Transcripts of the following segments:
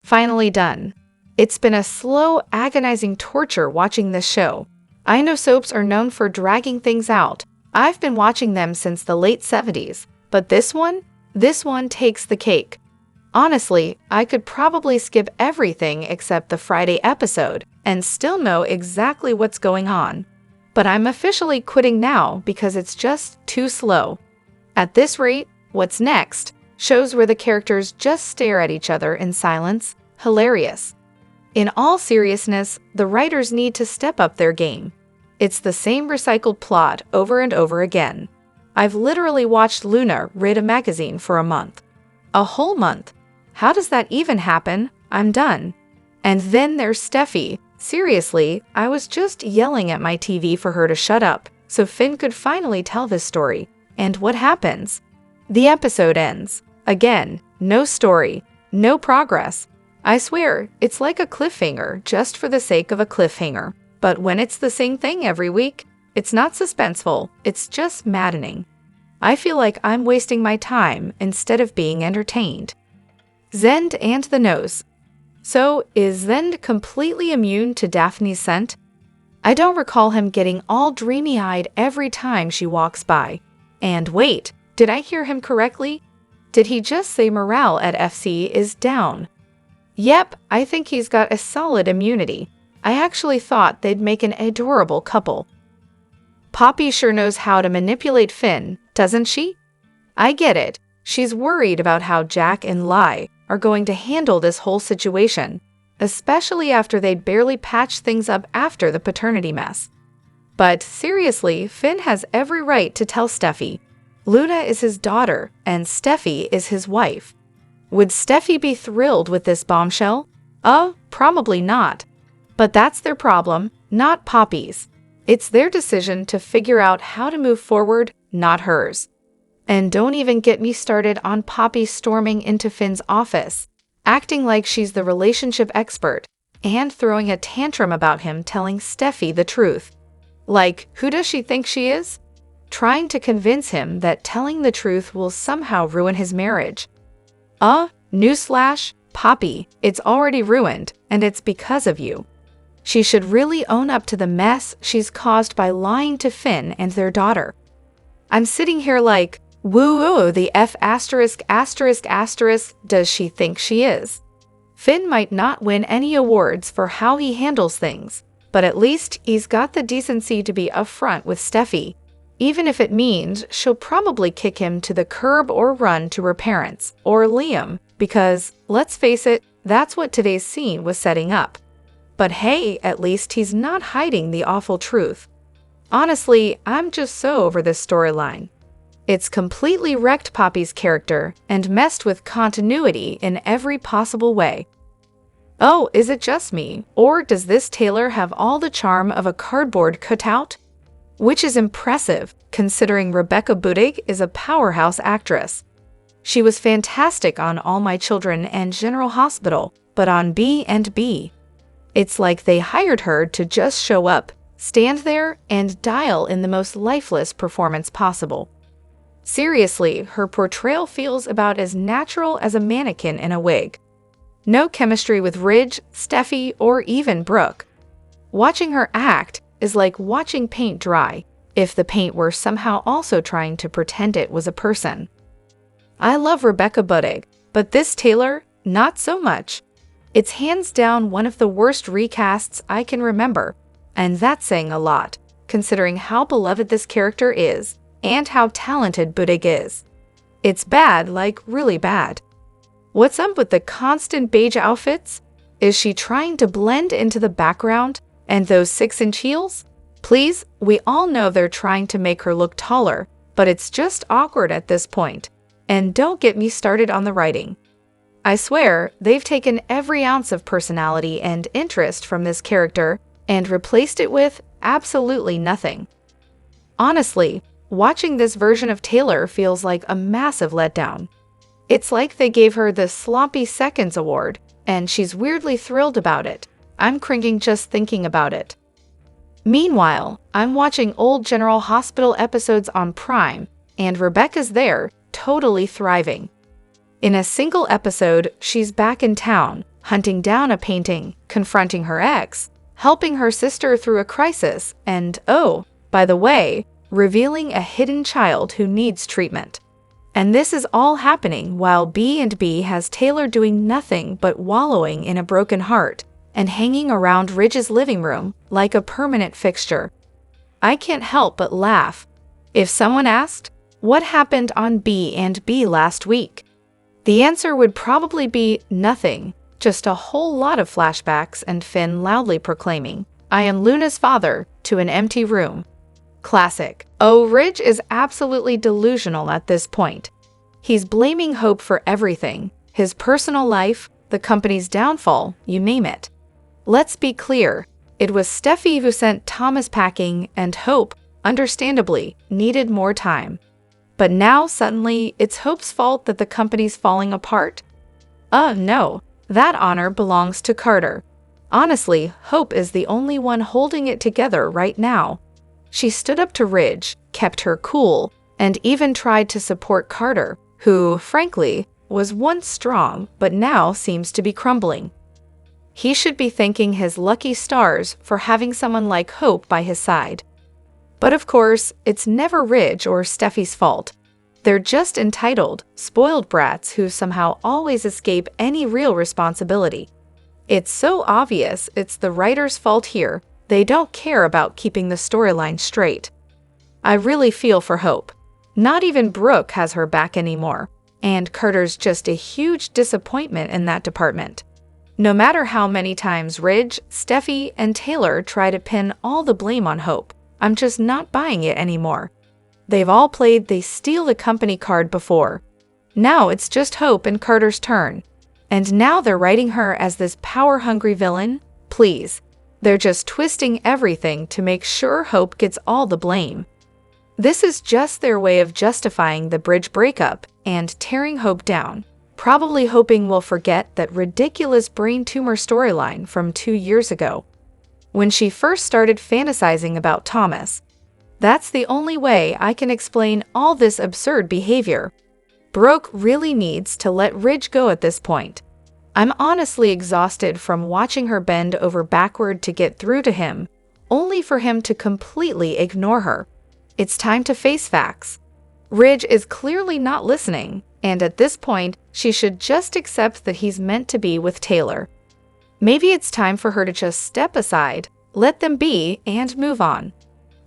Finally done. It's been a slow, agonizing torture watching this show. I know soaps are known for dragging things out. I've been watching them since the late 70s, but this one takes the cake. Honestly, I could probably skip everything except the Friday episode and still know exactly what's going on. But I'm officially quitting now because it's just too slow. At this rate, what's next? Shows where the characters just stare at each other in silence. Hilarious. In all seriousness, the writers need to step up their game. It's the same recycled plot over and over again. I've literally watched Luna read a magazine for a month. A whole month. How does that even happen? I'm done. And then there's Steffy. Seriously, I was just yelling at my TV for her to shut up so Finn could finally tell this story. And what happens? The episode ends. Again, no story, no progress. I swear, it's like a cliffhanger just for the sake of a cliffhanger. But when it's the same thing every week, it's not suspenseful, it's just maddening. I feel like I'm wasting my time instead of being entertained. Zend and the nose. So, is Zend completely immune to Daphne's scent? I don't recall him getting all dreamy-eyed every time she walks by. And wait, did I hear him correctly? Did he just say morale at FC is down? Yep, I think he's got a solid immunity. I actually thought they'd make an adorable couple. Poppy sure knows how to manipulate Finn, doesn't she? I get it. She's worried about how Jack and Lai are going to handle this whole situation, especially after they'd barely patched things up after the paternity mess. But seriously, Finn has every right to tell Steffy. Luna is his daughter, and Steffy is his wife. Would Steffy be thrilled with this bombshell? Probably not. But that's their problem, not Poppy's. It's their decision to figure out how to move forward, not hers. And don't even get me started on Poppy storming into Finn's office, acting like she's the relationship expert, and throwing a tantrum about him telling Steffy the truth. Like, who does she think she is? Trying to convince him that telling the truth will somehow ruin his marriage. Newsflash, Poppy, it's already ruined, and it's because of you. She should really own up to the mess she's caused by lying to Finn and their daughter. I'm sitting here like, woo-woo, the F*** does she think she is? Finn might not win any awards for how he handles things, but at least he's got the decency to be upfront with Steffy, even if it means she'll probably kick him to the curb or run to her parents, or Liam, because, let's face it, that's what today's scene was setting up. But hey, at least he's not hiding the awful truth. Honestly, I'm just so over this storyline. It's completely wrecked Poppy's character and messed with continuity in every possible way. Oh, is it just me, or does this Taylor have all the charm of a cardboard cutout? Which is impressive, considering Rebecca Budig is a powerhouse actress. She was fantastic on All My Children and General Hospital, but on B&B, it's like they hired her to just show up, stand there, and dial in the most lifeless performance possible. Seriously, her portrayal feels about as natural as a mannequin in a wig. No chemistry with Ridge, Steffy, or even Brooke. Watching her act is like watching paint dry, if the paint were somehow also trying to pretend it was a person. I love Rebecca Budig, but this Taylor, not so much. It's hands down one of the worst recasts I can remember, and that's saying a lot, considering how beloved this character is, and how talented Budig is. It's bad, like really bad. What's up with the constant beige outfits? Is she trying to blend into the background? And those 6-inch heels? Please, we all know they're trying to make her look taller, but it's just awkward at this point. And don't get me started on the writing. I swear, they've taken every ounce of personality and interest from this character and replaced it with absolutely nothing. Honestly, watching this version of Taylor feels like a massive letdown. It's like they gave her the Sloppy Seconds award, and she's weirdly thrilled about it. I'm cringing just thinking about it. Meanwhile, I'm watching old General Hospital episodes on Prime, and Rebecca's there, totally thriving. In a single episode, she's back in town, hunting down a painting, confronting her ex, helping her sister through a crisis, and, oh, by the way, revealing a hidden child who needs treatment. And this is all happening while B&B has Taylor doing nothing but wallowing in a broken heart and hanging around Ridge's living room like a permanent fixture. I can't help but laugh. If someone asked, what happened on B&B last week? The answer would probably be nothing, just a whole lot of flashbacks and Finn loudly proclaiming, I am Luna's father, to an empty room. Classic. Oh, Ridge is absolutely delusional at this point. He's blaming Hope for everything, his personal life, the company's downfall, you name it. Let's be clear, it was Steffy who sent Thomas packing, and Hope, understandably, needed more time. But now suddenly it's Hope's fault that the company's falling apart? No, that honor belongs to Carter. Honestly, Hope is the only one holding it together right now. She stood up to Ridge, kept her cool, and even tried to support Carter, who, frankly, was once strong but now seems to be crumbling. He should be thanking his lucky stars for having someone like Hope by his side. But of course, it's never Ridge or Steffy's fault. They're just entitled, spoiled brats who somehow always escape any real responsibility. It's so obvious it's the writer's fault here. They don't care about keeping the storyline straight. I really feel for Hope. Not even Brooke has her back anymore, and Carter's just a huge disappointment in that department. No matter how many times Ridge, Steffy, and Taylor try to pin all the blame on Hope, I'm just not buying it anymore. They've all played the steal the company card before. Now it's just Hope and Carter's turn. And now they're writing her as this power-hungry villain? Please. They're just twisting everything to make sure Hope gets all the blame. This is just their way of justifying the bridge breakup and tearing Hope down, probably hoping we'll forget that ridiculous brain tumor storyline from 2 years ago, when she first started fantasizing about Thomas. That's the only way I can explain all this absurd behavior. Brooke really needs to let Ridge go at this point. I'm honestly exhausted from watching her bend over backward to get through to him, only for him to completely ignore her. It's time to face facts. Ridge is clearly not listening, and at this point, she should just accept that he's meant to be with Taylor. Maybe it's time for her to just step aside, let them be, and move on.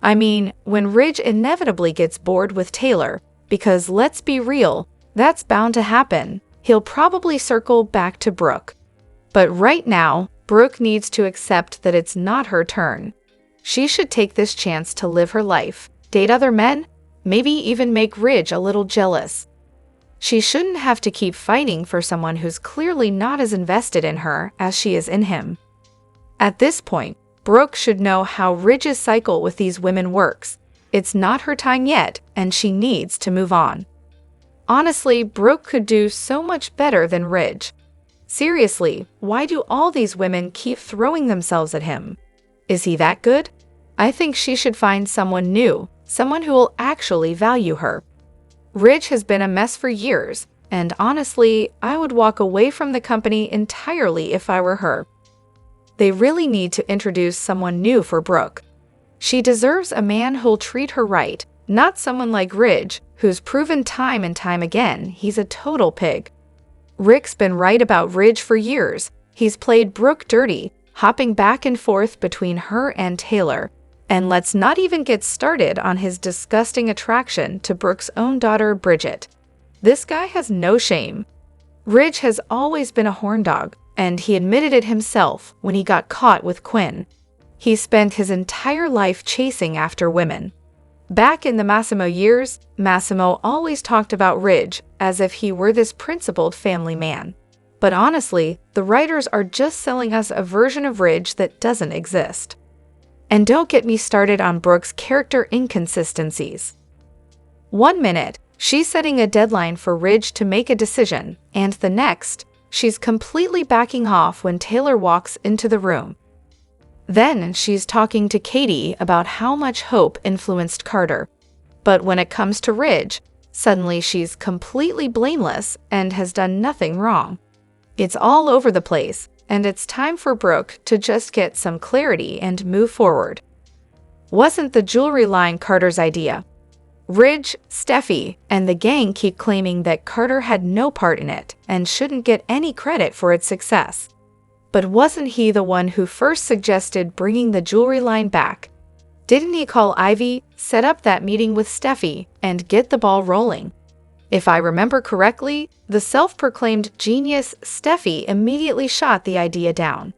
I mean, when Ridge inevitably gets bored with Taylor, because let's be real, that's bound to happen, he'll probably circle back to Brooke. But right now, Brooke needs to accept that it's not her turn. She should take this chance to live her life, date other men, maybe even make Ridge a little jealous. She shouldn't have to keep fighting for someone who's clearly not as invested in her as she is in him. At this point, Brooke should know how Ridge's cycle with these women works. It's not her time yet, and she needs to move on. Honestly, Brooke could do so much better than Ridge. Seriously, why do all these women keep throwing themselves at him? Is he that good? I think she should find someone new, someone who will actually value her. Ridge has been a mess for years, and honestly, I would walk away from the company entirely if I were her. They really need to introduce someone new for Brooke. She deserves a man who'll treat her right, not someone like Ridge, who's proven time and time again he's a total pig. Rick's been right about Ridge for years. He's played Brooke dirty, hopping back and forth between her and Taylor. And let's not even get started on his disgusting attraction to Brooke's own daughter, Bridget. This guy has no shame. Ridge has always been a horn dog, and he admitted it himself when he got caught with Quinn. He spent his entire life chasing after women. Back in the Massimo years, Massimo always talked about Ridge as if he were this principled family man. But honestly, the writers are just selling us a version of Ridge that doesn't exist. And don't get me started on Brooke's character inconsistencies. 1 minute, she's setting a deadline for Ridge to make a decision, and the next, she's completely backing off when Taylor walks into the room. Then she's talking to Katie about how much Hope influenced Carter. But when it comes to Ridge, suddenly she's completely blameless and has done nothing wrong. It's all over the place, and it's time for Brooke to just get some clarity and move forward. Wasn't the jewelry line Carter's idea? Ridge, Steffy, and the gang keep claiming that Carter had no part in it and shouldn't get any credit for its success. But wasn't he the one who first suggested bringing the jewelry line back? Didn't he call Ivy, set up that meeting with Steffy, and get the ball rolling? If I remember correctly, the self-proclaimed genius Steffy immediately shot the idea down.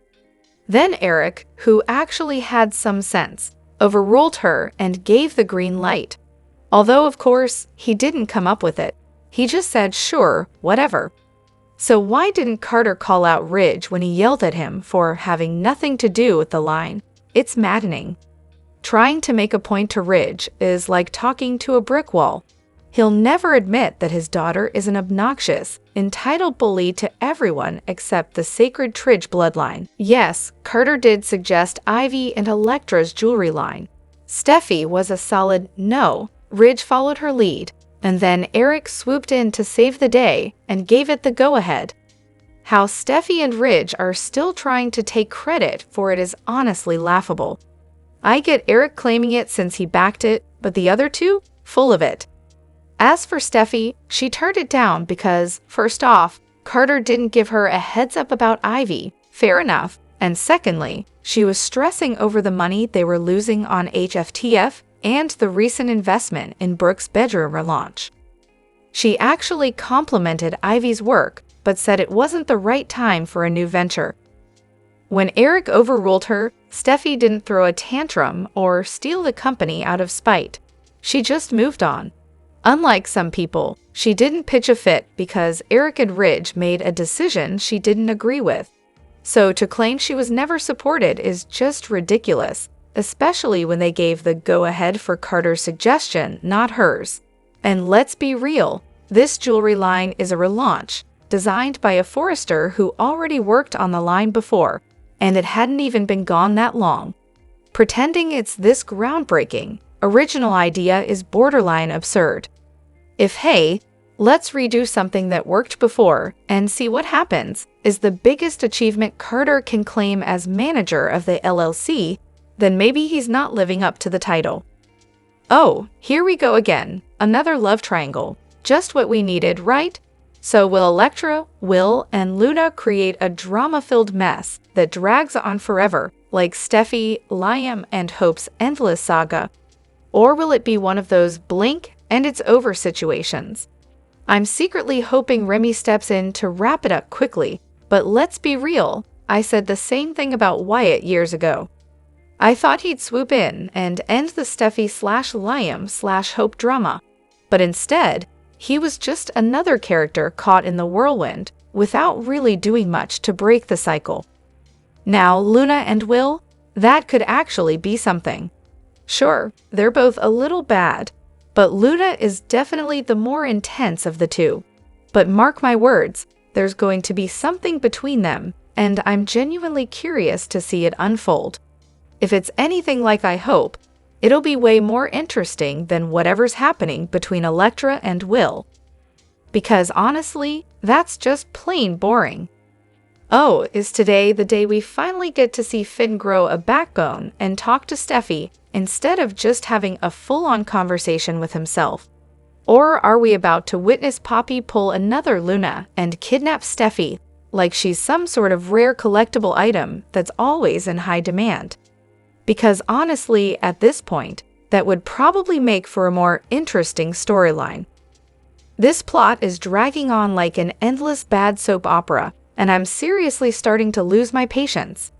Then Eric, who actually had some sense, overruled her and gave the green light. Although, of course, he didn't come up with it. He just said, sure, whatever. So why didn't Carter call out Ridge when he yelled at him for having nothing to do with the line? It's maddening. Trying to make a point to Ridge is like talking to a brick wall. He'll never admit that his daughter is an obnoxious, entitled bully to everyone except the sacred Tridge bloodline. Yes, Carter did suggest Ivy and Elektra's jewelry line. Steffy was a solid no. Ridge followed her lead, and then Eric swooped in to save the day and gave it the go-ahead. How Steffy and Ridge are still trying to take credit for it is honestly laughable. I get Eric claiming it since he backed it, but the other two? Full of it. As for Steffy, she turned it down because, first off, Carter didn't give her a heads up about Ivy, fair enough, and secondly, she was stressing over the money they were losing on HFTF and the recent investment in Brooke's bedroom relaunch. She actually complimented Ivy's work, but said it wasn't the right time for a new venture. When Eric overruled her, Steffy didn't throw a tantrum or steal the company out of spite. She just moved on. Unlike some people, she didn't pitch a fit because Eric and Ridge made a decision she didn't agree with. So to claim she was never supported is just ridiculous, especially when they gave the go-ahead for Carter's suggestion, not hers. And let's be real, this jewelry line is a relaunch, designed by a forester who already worked on the line before, and it hadn't even been gone that long. Pretending it's this groundbreaking, original idea is borderline absurd. If hey, let's redo something that worked before and see what happens, is the biggest achievement Carter can claim as manager of the LLC, then maybe he's not living up to the title. Oh, here we go again, another love triangle, just what we needed, right? So will Elektra, Will, and Luna create a drama-filled mess that drags on forever, like Steffy, Liam, and Hope's endless saga? Or will it be one of those blink and it's over situations? I'm secretly hoping Remy steps in to wrap it up quickly, but let's be real, I said the same thing about Wyatt years ago. I thought he'd swoop in and end the Steffy/Liam/Hope drama, but instead, he was just another character caught in the whirlwind without really doing much to break the cycle. Now, Luna and Will, that could actually be something. Sure, they're both a little bad, but Luna is definitely the more intense of the two. But mark my words, there's going to be something between them, and I'm genuinely curious to see it unfold. If it's anything like I hope, it'll be way more interesting than whatever's happening between Elektra and Will. Because honestly, that's just plain boring. Oh, is today the day we finally get to see Finn grow a backbone and talk to Steffy instead of just having a full-on conversation with himself? Or are we about to witness Poppy pull another Luna and kidnap Steffy like she's some sort of rare collectible item that's always in high demand? Because honestly, at this point, that would probably make for a more interesting storyline. This plot is dragging on like an endless bad soap opera, and I'm seriously starting to lose my patience.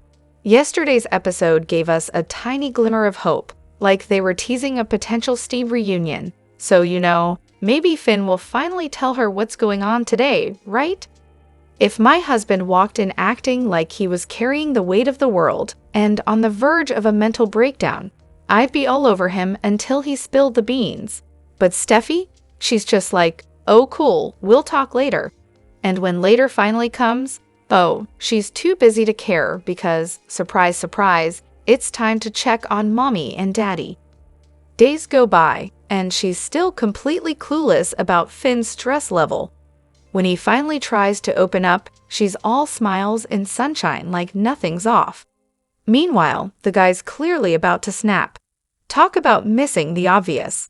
Yesterday's episode gave us a tiny glimmer of hope, like they were teasing a potential Steam reunion. So, maybe Finn will finally tell her what's going on today, right? If my husband walked in acting like he was carrying the weight of the world and on the verge of a mental breakdown, I'd be all over him until he spilled the beans. But Steffy? She's just like, oh cool, we'll talk later. And when later finally comes, oh, she's too busy to care because, surprise, surprise, it's time to check on mommy and daddy. Days go by, and she's still completely clueless about Finn's stress level. When he finally tries to open up, she's all smiles and sunshine like nothing's off. Meanwhile, the guy's clearly about to snap. Talk about missing the obvious.